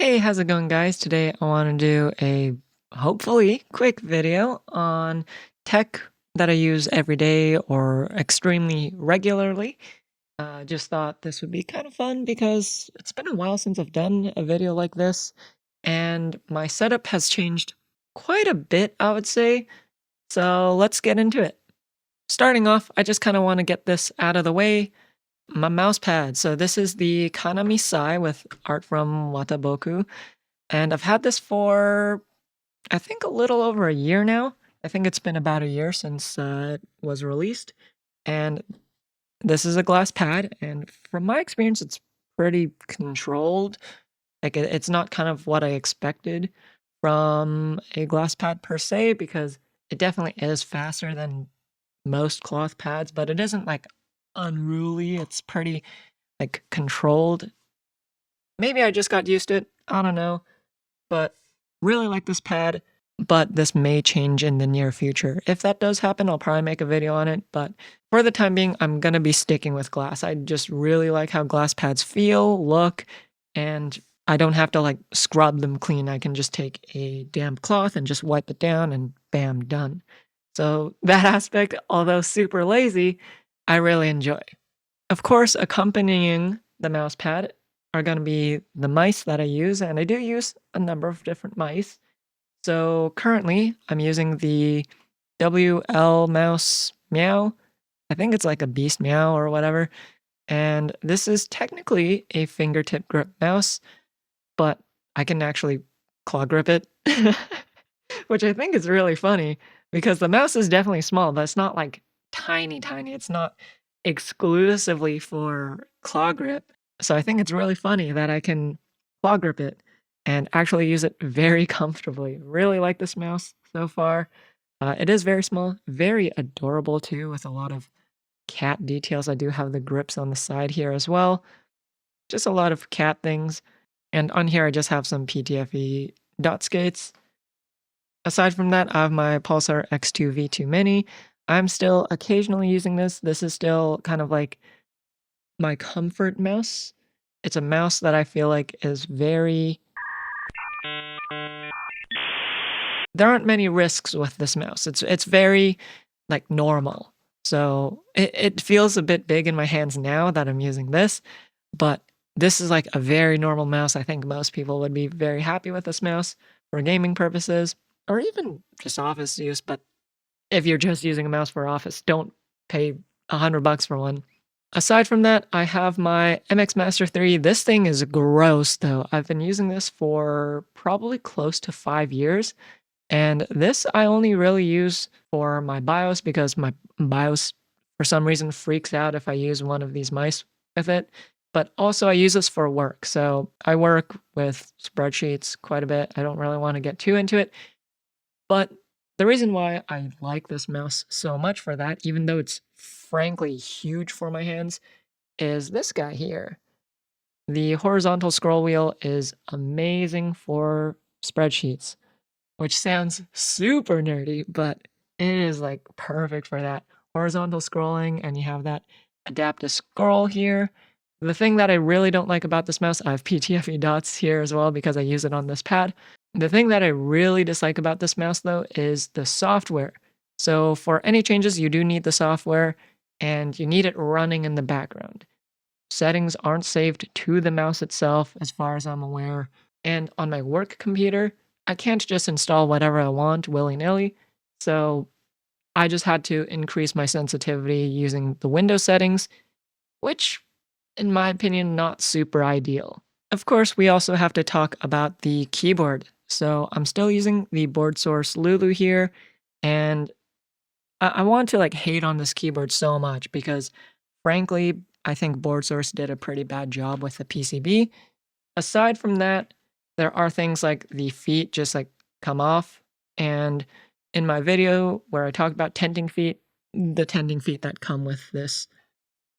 Hey, how's it going, guys? Today I want to do a hopefully quick video on tech that I use every day or extremely regularly. Just thought this would be kind of fun because it's been a while since I've done a video like this, and my setup has changed quite a bit, I would say. So let's get into it. Starting off, I just kind of want to get this out of the way. My mouse pad. So this is the Kanami Sai with art from Wataboku. And I've had this for, I think, a little over a year now. I think it's been about a year since it was released. And this is a glass pad. And from my experience, it's pretty controlled. Like, it's not kind of what I expected from a glass pad per se, because it definitely is faster than most cloth pads, but it isn't like unruly. It's pretty like controlled. Maybe I just got used to it. I don't know. But really like this pad, but this may change in the near future. If that does happen, I'll probably make a video on it, but for the time being, I'm gonna be sticking with glass. I just really like how glass pads feel, look, and I don't have to like scrub them clean. I can just take a damp cloth and just wipe it down and bam, done. So that aspect, although super lazy, I really enjoy. Of course, accompanying the mouse pad are going to be the mice that I use, and I do use a number of different mice. So currently, I'm using the WL Mouse Miao. I think it's like a Beast Meow or whatever. And this is technically a fingertip grip mouse, but I can actually claw grip it, which I think is really funny because the mouse is definitely small, but it's not like tiny, tiny. It's not exclusively for claw grip. So I think it's really funny that I can claw grip it and actually use it very comfortably. Really like this mouse so far. It is very small, very adorable too, with a lot of cat details. I do have the grips on the side here as well. Just a lot of cat things. And on here, I just have some PTFE dot skates. Aside from that, I have my Pulsar X2 V2 Mini. I'm still occasionally using this. This is still kind of like my comfort mouse. It's a mouse that I feel like is very... There aren't many risks with this mouse. It's very like normal. So it feels a bit big in my hands now that I'm using this, but this is like a very normal mouse. I think most people would be very happy with this mouse for gaming purposes or even just office use. But if you're just using a mouse for office, don't pay $100 for one. Aside from that, I have my MX Master 3. This thing is gross though. I've been using this for probably close to 5 years. And this I only really use for my BIOS because my BIOS for some reason freaks out if I use one of these mice with it. But also I use this for work. So I work with spreadsheets quite a bit. I don't really want to get too into it. But the reason why I like this mouse so much for that, even though it's frankly huge for my hands, is this guy here. The horizontal scroll wheel is amazing for spreadsheets, which sounds super nerdy, but it is like perfect for that horizontal scrolling, and you have that adaptive scroll here. The thing that I really don't like about this mouse, I have PTFE dots here as well because I use it on this pad. The thing that I really dislike about this mouse though is the software. So for any changes, you do need the software and you need it running in the background. Settings aren't saved to the mouse itself as far as I'm aware. And on my work computer, I can't just install whatever I want willy-nilly. So I just had to increase my sensitivity using the Windows settings, which in my opinion, not super ideal. Of course, we also have to talk about the keyboard. So I'm still using the Boardsource Lulu here, and I want to like hate on this keyboard so much because frankly, I think Boardsource did a pretty bad job with the PCB. Aside from that, there are things like the feet just like come off, and in my video where I talk about tenting feet, the tenting feet that come with this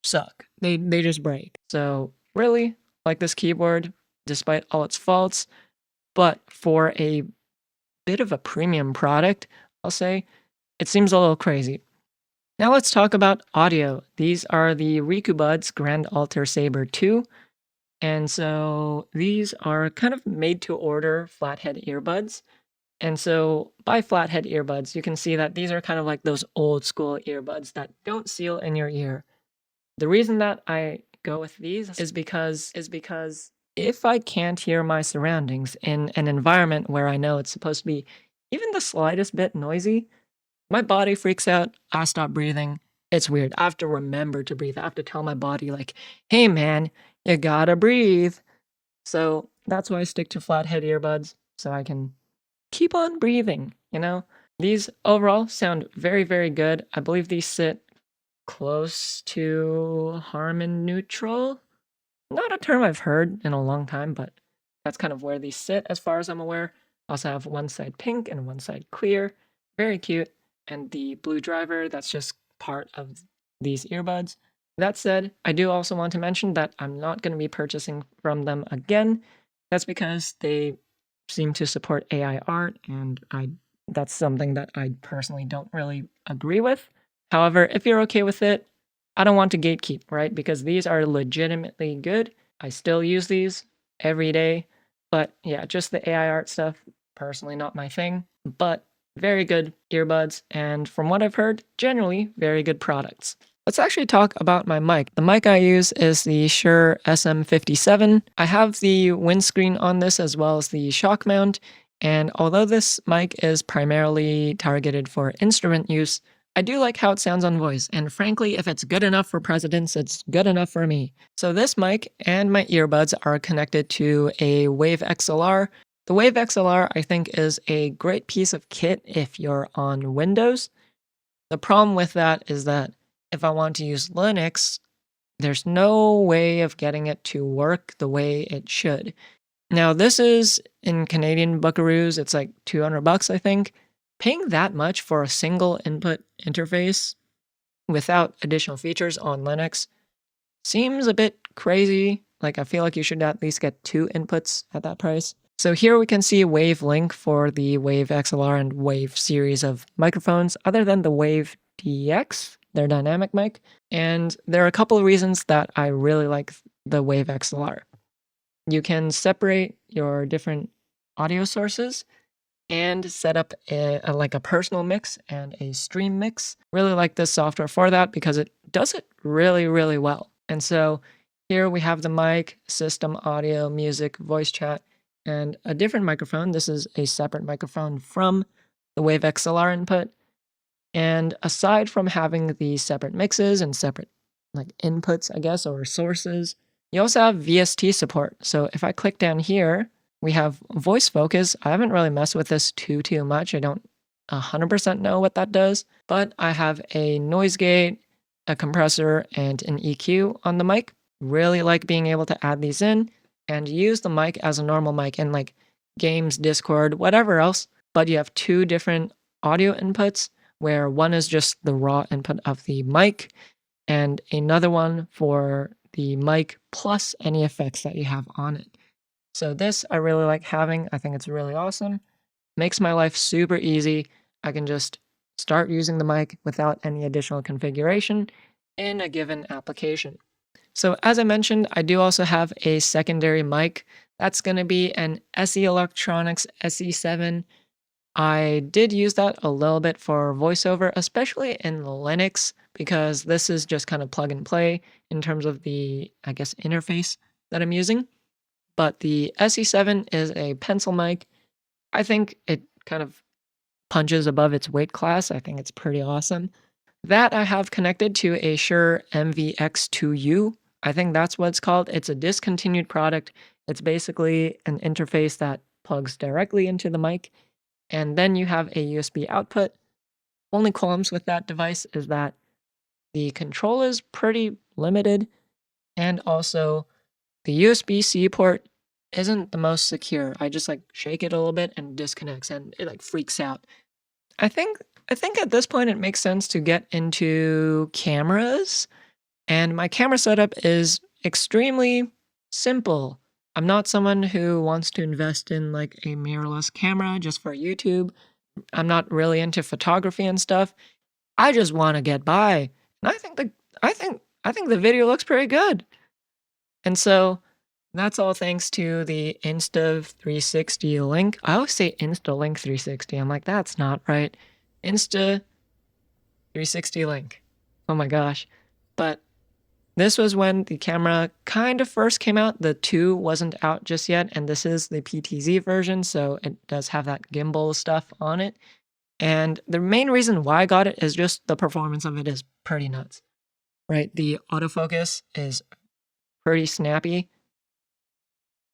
suck. They just break. So really like this keyboard despite all its faults, but for a bit of a premium product, I'll say, it seems a little crazy. Now let's talk about audio. These are the Rikubuds Grand Alter Saber 2. And so these are kind of made to order flathead earbuds. And so by flathead earbuds, you can see that these are kind of like those old school earbuds that don't seal in your ear. The reason that I go with these is because if I can't hear my surroundings in an environment where I know it's supposed to be even the slightest bit noisy, my body freaks out. I stop breathing. It's weird. I have to remember to breathe. I have to tell my body, like, hey man, you gotta breathe. So that's why I stick to flathead earbuds, so I can keep on breathing, you know? These overall sound very, very good. I believe these sit close to Harman neutral. Not a term I've heard in a long time, but that's kind of where these sit as far as I'm aware. Also have one side pink and one side clear. Very cute. And the blue driver, that's just part of these earbuds. That said, I do also want to mention that I'm not going to be purchasing from them again. That's because they seem to support AI art, and that's something that I personally don't really agree with. However, if you're okay with it, I don't want to gatekeep, right? Because these are legitimately good. I still use these every day. But yeah, just the AI art stuff, personally not my thing. But very good earbuds, and from what I've heard, generally very good products. Let's actually talk about my mic. The mic I use is the Shure SM57. I have the windscreen on this as well as the shock mount, and although this mic is primarily targeted for instrument use, I do like how it sounds on voice, and frankly, if it's good enough for presidents, it's good enough for me. So this mic and my earbuds are connected to a WaveXLR. The WaveXLR, I think, is a great piece of kit if you're on Windows. The problem with that is that if I want to use Linux, there's no way of getting it to work the way it should. Now, this is in Canadian buckaroos, it's like $200, I think. Paying that much for a single input interface without additional features on Linux seems a bit crazy. Like, I feel like you should at least get 2 inputs at that price. So here we can see Wave Link for the Wave XLR and Wave series of microphones, other than the Wave DX, their dynamic mic. And there are a couple of reasons that I really like the Wave XLR. You can separate your different audio sources and set up like a personal mix and a stream mix. Really like this software for that because it does it really, really well. And so here we have the mic, system audio, music, voice chat, and a different microphone. This is a separate microphone from the WaveXLR input. And aside from having the separate mixes and separate like inputs, I guess, or sources, you also have VST support. So if I click down here, we have voice focus. I haven't really messed with this too much. I don't 100% know what that does, but I have a noise gate, a compressor, and an EQ on the mic. Really like being able to add these in and use the mic as a normal mic in like games, Discord, whatever else. But you have 2 different audio inputs, where one is just the raw input of the mic and another one for the mic plus any effects that you have on it. So this I really like having. I think it's really awesome. Makes my life super easy. I can just start using the mic without any additional configuration in a given application. So as I mentioned, I do also have a secondary mic. That's going to be an SE Electronics SE7. I did use that a little bit for voiceover, especially in Linux, because this is just kind of plug and play in terms of the, I guess, interface that I'm using. But the SE7 is a pencil mic. I think it kind of punches above its weight class. I think it's pretty awesome. That I have connected to a Shure MVX2U. I think that's what it's called. It's a discontinued product. It's basically an interface that plugs directly into the mic. And then you have a USB output. Only qualms with that device is that the control is pretty limited, and also the USB-C port isn't the most secure. I just like shake it a little bit and it disconnects and it like freaks out. I think at this point it makes sense to get into cameras, and my camera setup is extremely simple. I'm not someone who wants to invest in like a mirrorless camera just for YouTube. I'm not really into photography and stuff. I just want to get by. And I think the video looks pretty good. And so That's all thanks to the Insta360 Link. I always say Insta Link 360. I'm like, that's not right. Insta360 Link. Oh my gosh. But this was when the camera kind of first came out. The 2 wasn't out just yet, and this is the PTZ version, so it does have that gimbal stuff on it. And the main reason why I got it is just the performance of it is pretty nuts, right? The autofocus is pretty snappy,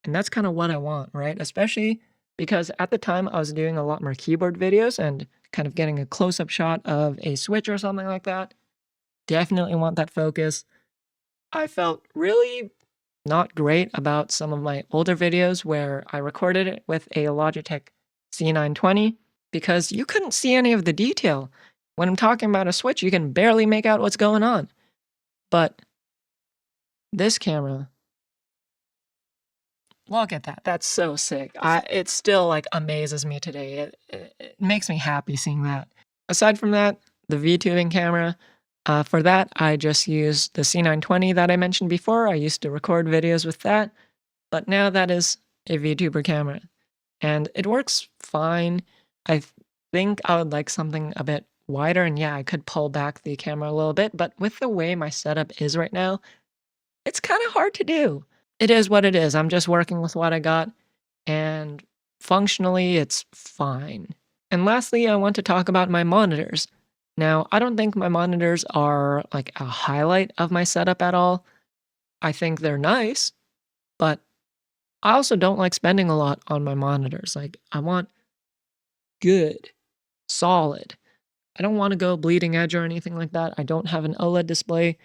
and that's kind of what I want, right? Especially because at the time I was doing a lot more keyboard videos and kind of getting a close-up shot of a switch or something like that. Definitely want that focus. I felt really not great about some of my older videos where I recorded it with a Logitech C920 because you couldn't see any of the detail. When I'm talking about a switch, you can barely make out what's going on. But this camera, look at that. That's so sick. It still like amazes me today. It makes me happy seeing that. Aside from that, the VTubing camera, for that, I just use the C920 that I mentioned before. I used to record videos with that, but now that is a VTuber camera, and it works fine. I think I would like something a bit wider, and yeah, I could pull back the camera a little bit, but with the way my setup is right now, it's kind of hard to do. It is what it is. I'm just working with what I got, and functionally, it's fine. And lastly, I want to talk about my monitors. Now, I don't think my monitors are like a highlight of my setup at all. I think they're nice, but I also don't like spending a lot on my monitors. Like, I want good, solid. I don't want to go bleeding edge or anything like that. I don't have an OLED display.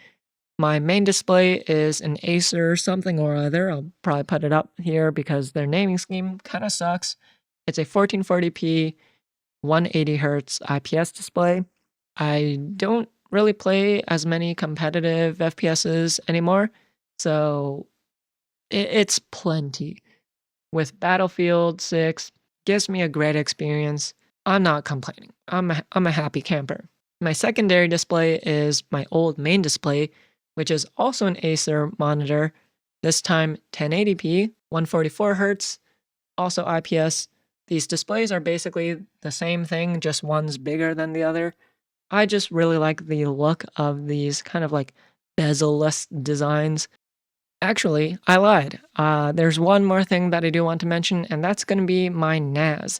My main display is an Acer something or other. I'll probably put it up here because their naming scheme kind of sucks. It's a 1440p 180 hertz IPS display. I don't really play as many competitive FPSs anymore, so it's plenty. With Battlefield 6, gives me a great experience. I'm not complaining. I'm a happy camper. My secondary display is my old main display, which is also an Acer monitor, this time 1080p, 144 hertz, also IPS. These displays are basically the same thing, just one's bigger than the other. I just really like the look of these kind of like bezel-less designs. Actually, I lied. There's one more thing that I do want to mention, and that's going to be my NAS.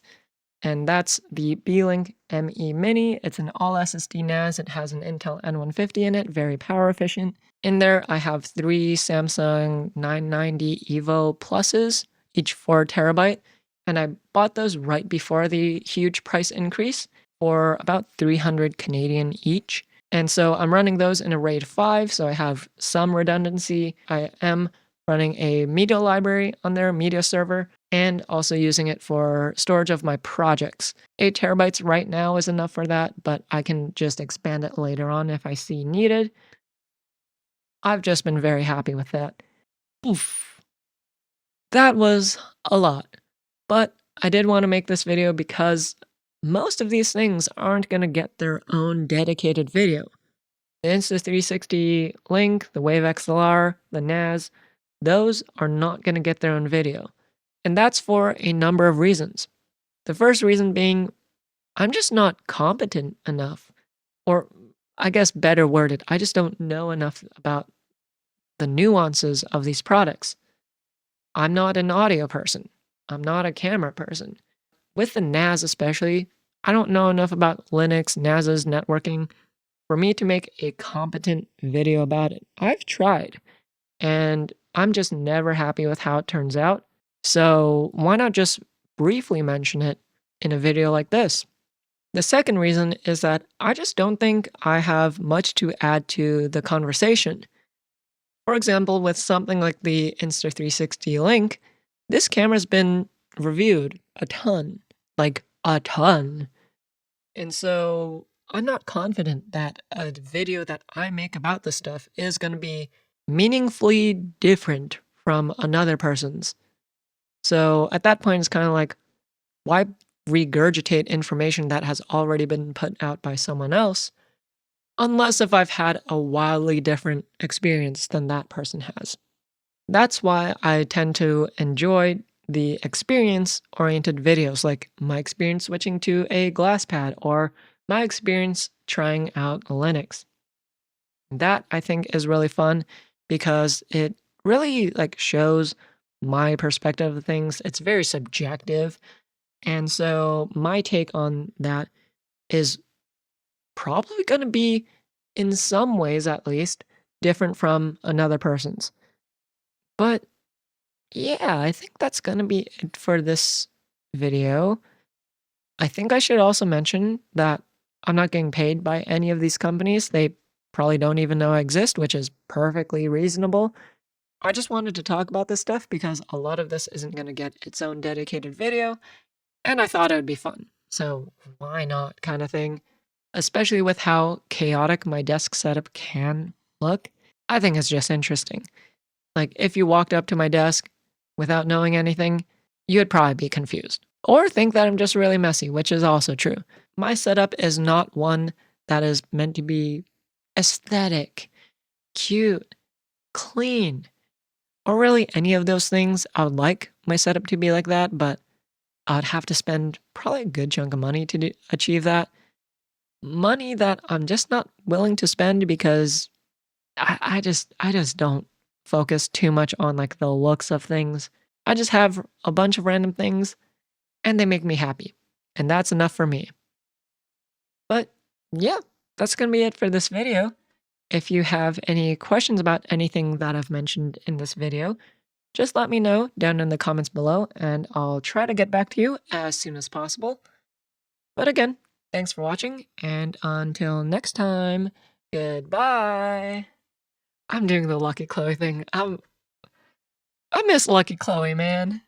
And that's the Beelink ME Mini. It's an all SSD NAS. It has an Intel N150 in it, very power efficient. In there, I have 3 Samsung 990 Evo Pluses, each 4 terabyte. And I bought those right before the huge price increase for about 300 Canadian each. And so I'm running those in a RAID 5, so I have some redundancy. I am running a media library on their media server and also using it for storage of my projects. 8 terabytes right now is enough for that, but I can just expand it later on if I see needed. I've just been very happy with that. Oof. That was a lot, but I did want to make this video because most of these things aren't going to get their own dedicated video. The Insta360 Link, the WaveXLR, the NAS, those are not going to get their own video. And that's for a number of reasons. The first reason being, I'm just not competent enough. Or, I guess better worded, I just don't know enough about the nuances of these products. I'm not an audio person. I'm not a camera person. With the NAS especially, I don't know enough about Linux, NAS's networking for me to make a competent video about it. I've tried, and I'm just never happy with how it turns out. So why not just briefly mention it in a video like this? The second reason is that I just don't think I have much to add to the conversation. For example, with something like the Insta360 Link, this camera's been reviewed a ton, like a ton. And so I'm not confident that a video that I make about this stuff is going to be meaningfully different from another person's. So at that point, it's kind of like, why regurgitate information that has already been put out by someone else, unless if I've had a wildly different experience than that person has. That's why I tend to enjoy the experience-oriented videos, like my experience switching to a glass pad or my experience trying out Linux. That I think is really fun because it really like shows my perspective of things. It's very subjective. And so my take on that is probably going to be, in some ways at least, different from another person's. But yeah, I think that's going to be it for this video. I think I should also mention that I'm not getting paid by any of these companies. They probably don't even know I exist, which is perfectly reasonable. I just wanted to talk about this stuff because a lot of this isn't going to get its own dedicated video, and I thought it would be fun. So why not, kind of thing. Especially with how chaotic my desk setup can look. I think it's just interesting. Like, if you walked up to my desk without knowing anything, you'd probably be confused. Or think that I'm just really messy, which is also true. My setup is not one that is meant to be aesthetic, cute, clean, or really any of those things. I would like my setup to be like that, but I'd have to spend probably a good chunk of money to achieve that. Money that I'm just not willing to spend because I just don't focus too much on like the looks of things. I just have a bunch of random things and they make me happy. And that's enough for me. But yeah, that's going to be it for this video. If you have any questions about anything that I've mentioned in this video, just let me know down in the comments below and I'll try to get back to you as soon as possible. But again, thanks for watching and until next time, goodbye. I'm doing the Lucky Chloe thing. I miss Lucky Chloe, man.